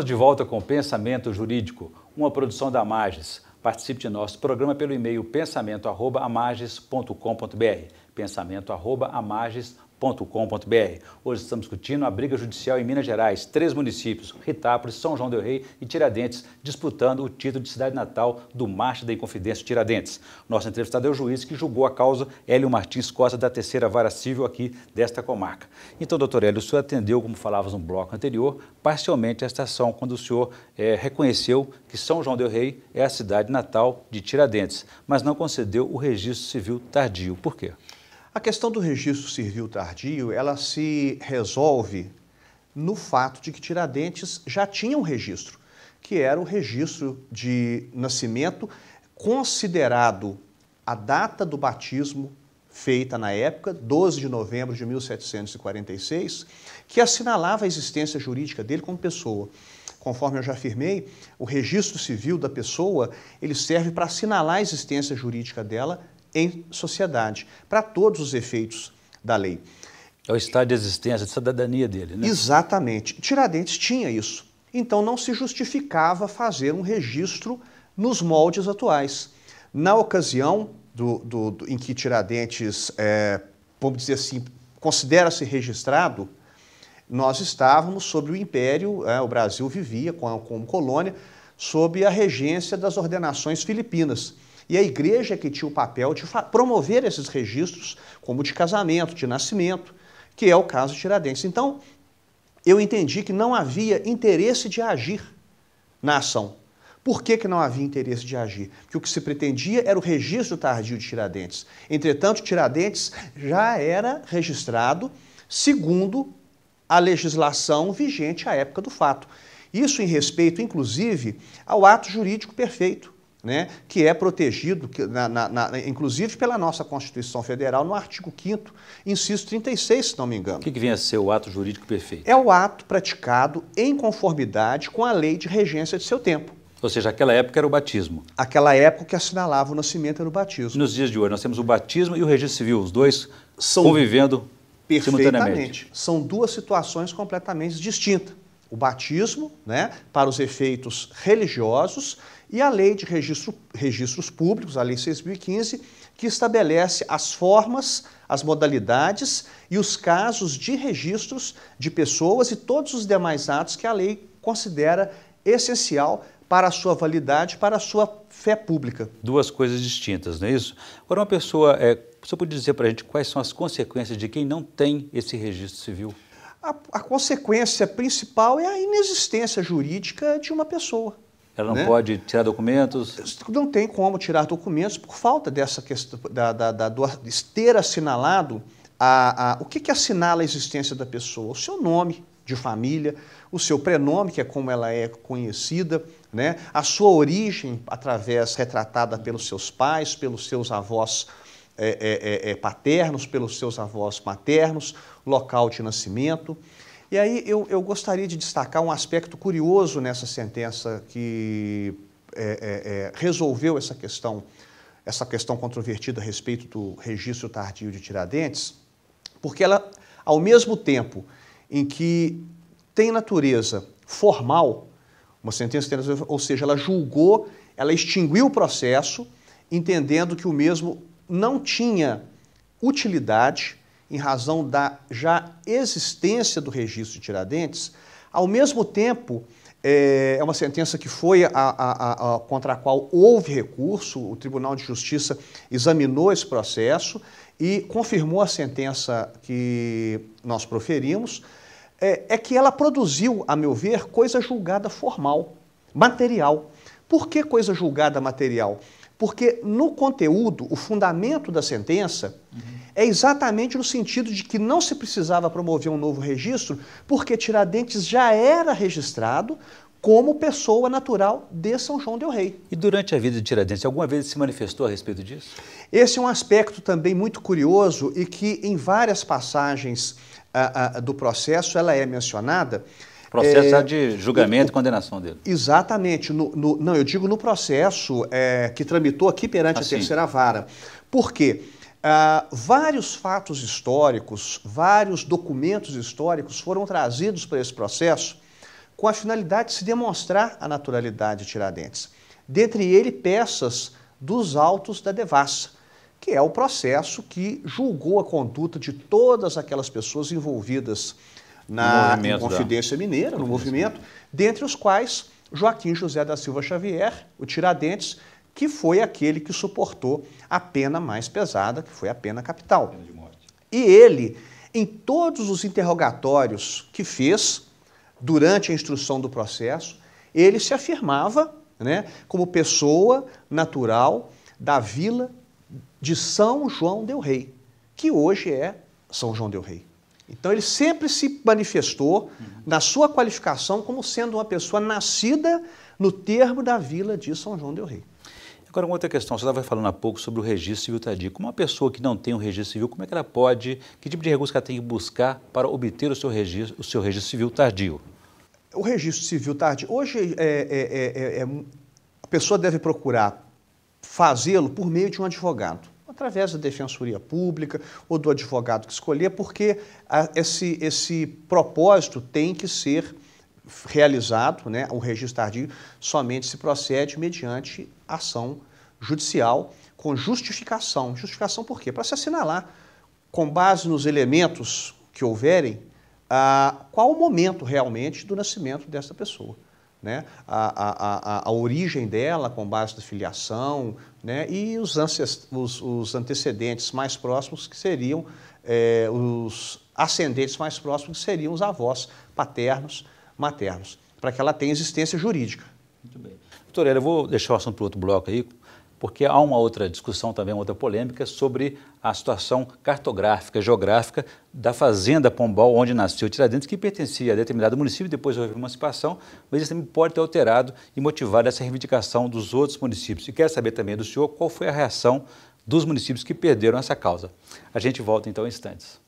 Estamos de volta com Pensamento Jurídico, uma produção da Amages. Participe de nosso programa pelo e-mail pensamento@amages.com.br, pensamento@amages.com.br. Hoje estamos discutindo a briga judicial em Minas Gerais. 3 municípios, Ritápolis, São João del Rei e Tiradentes, disputando o título de cidade natal do Marcha da Inconfidência Tiradentes. Nosso entrevistado é o juiz que julgou a causa Hélio Martins Costa, da 3ª Vara Civil aqui desta comarca. Então, doutor Hélio, o senhor atendeu, como falávamos no bloco anterior, parcialmente esta ação, quando o senhor reconheceu que São João del Rei é a cidade natal de Tiradentes, mas não concedeu o registro civil tardio. Por quê? A questão do registro civil tardio, ela se resolve no fato de que Tiradentes já tinha um registro, que era o registro de nascimento, considerado a data do batismo feita na época, 12 de novembro de 1746, que assinalava a existência jurídica dele como pessoa. Conforme eu já afirmei, o registro civil da pessoa, ele serve para assinalar a existência jurídica dela em sociedade, para todos os efeitos da lei. É o estado de existência, de cidadania dele, né? Exatamente. Tiradentes tinha isso. Então não se justificava fazer um registro nos moldes atuais. Na ocasião em que Tiradentes, vamos dizer assim, considera-se registrado, nós estávamos sob o Império, o Brasil vivia como colônia, sob a regência das ordenações filipinas. E a igreja que tinha o papel de promover esses registros, como de casamento, de nascimento, que é o caso de Tiradentes. Então, eu entendi que não havia interesse de agir na ação. Por que não havia interesse de agir? Porque o que se pretendia era o registro tardio de Tiradentes. Entretanto, Tiradentes já era registrado segundo a legislação vigente à época do fato. Isso em respeito, inclusive, ao ato jurídico perfeito, né, que é protegido, inclusive pela nossa Constituição Federal, no artigo 5º, inciso 36, se não me engano. O que vem a ser o ato jurídico perfeito? É o ato praticado em conformidade com a lei de regência de seu tempo. Ou seja, aquela época era o batismo. Aquela época que assinalava o nascimento era o batismo. Nos dias de hoje, nós temos o batismo e o registro civil, os dois convivendo simultaneamente. São duas situações completamente distintas. O batismo, né, para os efeitos religiosos, e a lei de registros públicos, a Lei 6.015, que estabelece as formas, as modalidades e os casos de registros de pessoas e todos os demais atos que a lei considera essencial para a sua validade, para a sua fé pública. Duas coisas distintas, não é isso? Agora, uma pessoa, você pode dizer para a gente quais são as consequências de quem não tem esse registro civil? A consequência principal é a inexistência jurídica de uma pessoa. Ela não pode tirar documentos? Não tem como tirar documentos por falta dessa questão, de ter assinalado o que assinala a existência da pessoa? O seu nome de família, o seu prenome, que é como ela é conhecida, né? A sua origem retratada pelos seus pais, pelos seus avós paternos, pelos seus avós maternos, local de nascimento. E aí eu gostaria de destacar um aspecto curioso nessa sentença que resolveu essa questão controvertida a respeito do registro tardio de Tiradentes, porque ela, ao mesmo tempo em que tem natureza formal, uma sentença, ou seja, ela julgou, ela extinguiu o processo, entendendo que o mesmo não tinha utilidade em razão da já existência do registro de Tiradentes. Ao mesmo tempo, é uma sentença que foi contra a qual houve recurso, o Tribunal de Justiça examinou esse processo e confirmou a sentença que nós proferimos, que ela produziu, a meu ver, coisa julgada formal, material. Por que coisa julgada material? Porque no conteúdo, o fundamento da sentença é exatamente no sentido de que não se precisava promover um novo registro, porque Tiradentes já era registrado como pessoa natural de São João del Rei. E durante a vida de Tiradentes, alguma vez se manifestou a respeito disso? Esse é um aspecto também muito curioso e que em várias passagens do processo ela é mencionada. Processo de julgamento e condenação dele. Exatamente. Não, eu digo no processo que tramitou aqui perante a 3ª Vara. Por quê? Vários fatos históricos, vários documentos históricos foram trazidos para esse processo com a finalidade de se demonstrar a naturalidade de Tiradentes. Dentre ele, peças dos autos da devassa, que é o processo que julgou a conduta de todas aquelas pessoas envolvidas na Inconfidência Mineira, no movimento, dentre os quais Joaquim José da Silva Xavier, o Tiradentes, que foi aquele que suportou a pena mais pesada, que foi a pena capital. Pena de morte. E ele, em todos os interrogatórios que fez durante a instrução do processo, ele se afirmava, né, como pessoa natural da vila de São João del Rei, que hoje é São João del Rei. Então ele sempre se manifestou na sua qualificação como sendo uma pessoa nascida no termo da vila de São João del Rei. Agora, uma outra questão, você estava falando há pouco sobre o registro civil tardio. Como uma pessoa que não tem um registro civil, como é que ela pode, que tipo de recurso que ela tem que buscar para obter o seu registro civil tardio? O registro civil tardio, hoje a pessoa deve procurar fazê-lo por meio de um advogado, através da Defensoria Pública ou do advogado que escolher, porque esse propósito tem que ser realizado, né? O registro tardio somente se procede mediante ação judicial com justificação. Justificação por quê? Para se assinalar, com base nos elementos que houverem, qual o momento realmente do nascimento dessa pessoa, né? A origem dela, com base na filiação, né? E os antecedentes mais próximos, que seriam os ascendentes mais próximos, que seriam os avós paternos, maternos, para que ela tenha existência jurídica. Muito bem. Doutor, eu vou deixar o assunto para o outro bloco aí, porque há uma outra discussão também, uma outra polêmica sobre a situação cartográfica, geográfica da Fazenda Pombal, onde nasceu Tiradentes, que pertencia a determinado município, depois houve emancipação, mas isso também pode ter alterado e motivado essa reivindicação dos outros municípios. E quero saber também do senhor qual foi a reação dos municípios que perderam essa causa. A gente volta então em instantes.